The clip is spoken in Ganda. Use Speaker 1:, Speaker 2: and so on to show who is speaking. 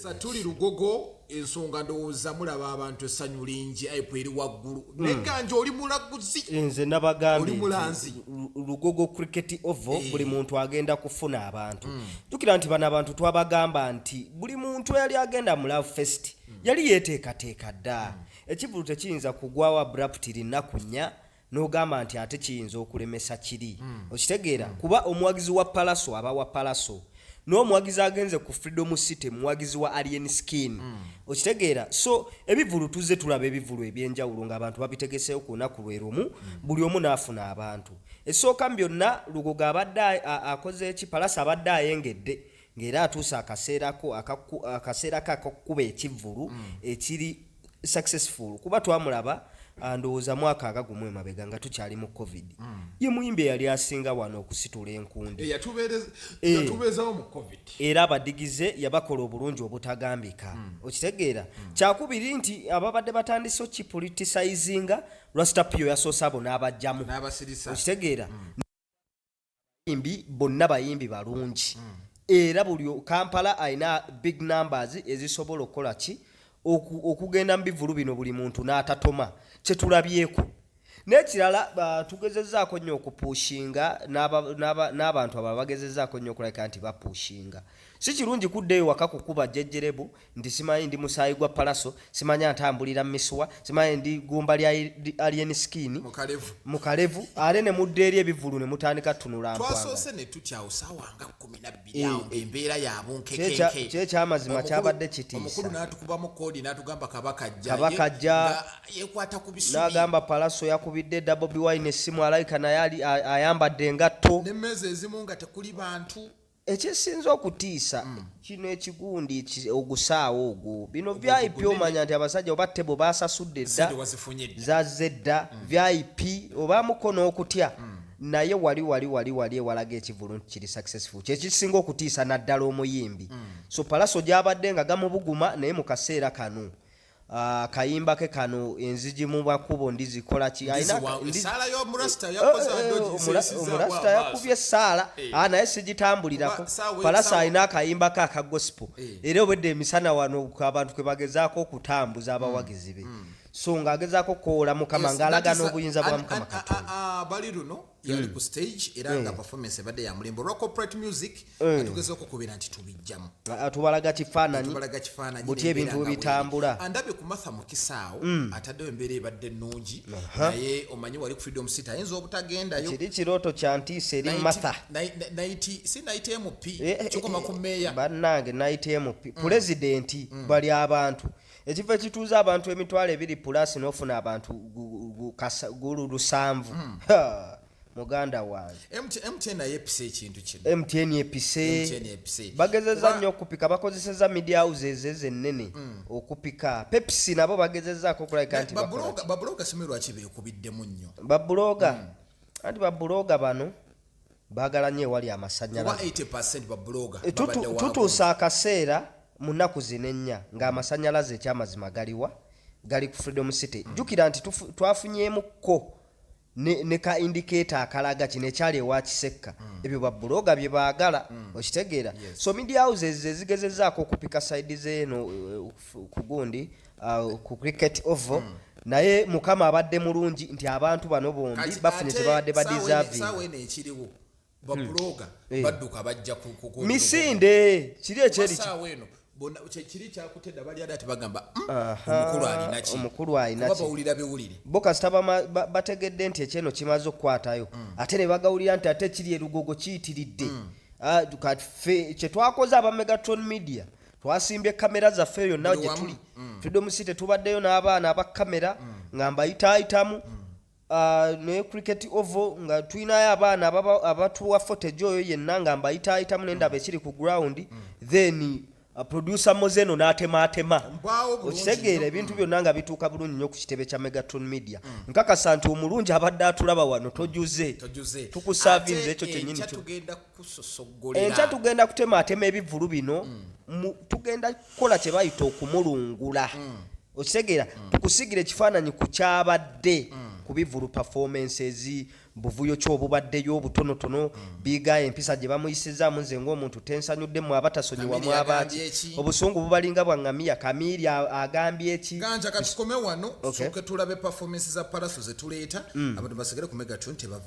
Speaker 1: Satuli Lugogo ensonga ndowooza mulaba abantu essanyu lingi aipo eri waggulu neganja oli mulaguzi
Speaker 2: nze nabagambye
Speaker 1: oli mulanzi
Speaker 2: Lugogo cricket oval buli muntu agenda kufuna abantu tukira nti bana abantu twabagamba nti buli muntu yali agenda mu love fest yali yeteekateeka dda ekivulu tekiyinza kugwawo abruptly nakunya n'ogamba nti ate kiyinza okulemesa kiri okitegeera kuba omuwagizi wa Pallaso aba wa Pallaso n'omuwagizi agenze ku Freedom City muwagizi wa Alien Skin okitegeera so ebivulu tuze tulaba ebivulu ebyenjawulo ng'abantu babitegeseyo ku lunaku lwe lumu buli omu n'afuna abantu esooka byonna Lugogo abadde akoze eki Pallaso abadde ayengedde ng'era atuuse akaseera kakkuba ekivulu ekiri successful kuba twamulaba ndowooza mwaka agagumu emabega nga tukyali mu covid ye muyimbi yali asinga wano okusitula enkundi
Speaker 1: yatubeezawo mu covid
Speaker 2: era abadigize yabakola obulungi obutagambika okitegeera kyakubiri nti ababadde batandise okipoliticizinga Rastapio yasoose abo n'abajjamu okitegeera bonna bayimbi balungi era buli Kampala ayina big numbers ezisobola okukola ki okugenda mu bivulu bino buli muntu n'atatoma kyetulabyeko n'ekirala tugezezzaako nnyo okupushinga n'abantu abo bagezezzaako nnyo okulabika nti bapushinga si kirungi kuddeyo waka kukuba jjejjerebu nti simanyi ndi musaayi gwa Pallaso simanyi ntambulira misuwa simanyi ndi gumba lya Alien Skin mukalevu ale ne mudde eri ebivulu ne mutandika tunula mpanga
Speaker 1: twasoose ne tukyawusawanga 12 awo embeera yabunkekenke
Speaker 2: kyekyamazima kyabadde kitiisa
Speaker 1: omukulu n'atukubamu koodi n'atugamba
Speaker 2: kabakajja
Speaker 1: yekwata ku bisubi
Speaker 2: n'agamba Pallaso yakubidde Bobi Wine essimu alayika naye ayambadde engatto
Speaker 1: n'emmeeza ezimu nga tekuli bantu
Speaker 2: ekisinza okutiisa kino ekigundi ogusaawo ogwo bino VIP omanya nti abasajja oba tebo basasudde dda zazze dda VIP oba mukono okutya naye wali ewalaga ekivulu nti kiri successful kyekisinga okutiisa naddala omuyimbi so Pallaso gyabadde nga gamubuguma naye mu kaseera kano kayimba ke kano enzigi mu bakubo ndizikola ki omurasta yakubye saala naye sigitambulirako Pallaso alina akayimba ke aka gospel era obwedde emisana wano abantu kwe bagezaako okutambuza abawagizi be so ng'agezaako koola Mukama ng'alaga n'obuyinza bwa Mukama Katonda
Speaker 1: bali luno yali ku stage era nga performance ebadde ya mulembo rock corporate music atugezeeko okukubira nti tubijjamu
Speaker 2: tubalaga kifaananyi buti ebintu bitambula
Speaker 1: andabye ku Martha Mukisaawo ataddewo embeera ebadde ennungi naye omanyi wali ku Freedom City ayinza obutagendayo
Speaker 2: kiri kirooto kya ntiisa eri Martha
Speaker 1: si night MP kikoma ku meeya
Speaker 2: bannange night MP pulezidenti bali abantu ekifo ekituuza abantu emitwalo 2+ n'ofuna abantu gulu 7 muganda wange
Speaker 1: MTN yepise ekintu kino
Speaker 2: MTN yepise bagezeza nnyo okupika bakozeseza media houses ennene okupika Pepsi nabo bagezezzaako okulabika nti
Speaker 1: babuloga simerwa kibeekubiddemu nnyo
Speaker 2: babuloga bano baagala nnyo ewali amasannyalaze
Speaker 1: 80% babuloga
Speaker 2: tutuusa akaseera mu nnaku zino ennya ng'amasannyalaze ekyamazima gali ku Freedom City jjukira nti twafunyeemukko ne ka indicator akalaga kino ekyali ewa Kisekka ebyo babuloga bye baagala okitegeera so media houses ezigezezzaako okupika side zeeno ku gundi ku cricket oval naye Mukama abadde mulungi nti abantu bano bombi bafunye tebabadde badeserving
Speaker 1: babuloga badduka bajja ku
Speaker 2: misinde kiri ekyeri
Speaker 1: kiri kyakutedda bali ati bagamba
Speaker 2: omukulu alina
Speaker 1: bawulira biwulire
Speaker 2: bo kasita bategedde nti ekyeno kimaze okukwatayo ate ne bagawulira nti ate kiri Lugogo kiyitiridde kyetwakoze aba Megatron Media twasimbye kamera zaffe yonna gye tuli Freedom City tubaddeyo n'abaana abakamera nga mbayitaayitamu ne cricket oval nga tulinayo abaana abatuwa footage oyo yenna nga mbayitaayitamu n'endaba ekiri ku ground then producer Mozeno n'atematema okitegeera ebintu byonna nga bituuka bulungi nnyo ku kitebe kya Megatron Media nkakasa nti omulungi abadde atulaba wano tojuze tukusavinze ekyo kyennyini enkya tugenda kutematema ebivulu bino tugenda kukola kye bayita okumulungula okitegeera tukusigira ekifaananyi ku kyabadde ku bivulu performances buvuyo ki obubaddeyo obutonotono biga empisa gye bamuyisizaamu nze ng'omuntu tensanyuddemu abatasonyiwamu abaaki obusungu bubalinga bwa ngamiya Kamiri agambye eki
Speaker 1: ganja katukome wano soke tulabe performance za Pallaso ze tuleeta abantu basigale ku Mega 20 bava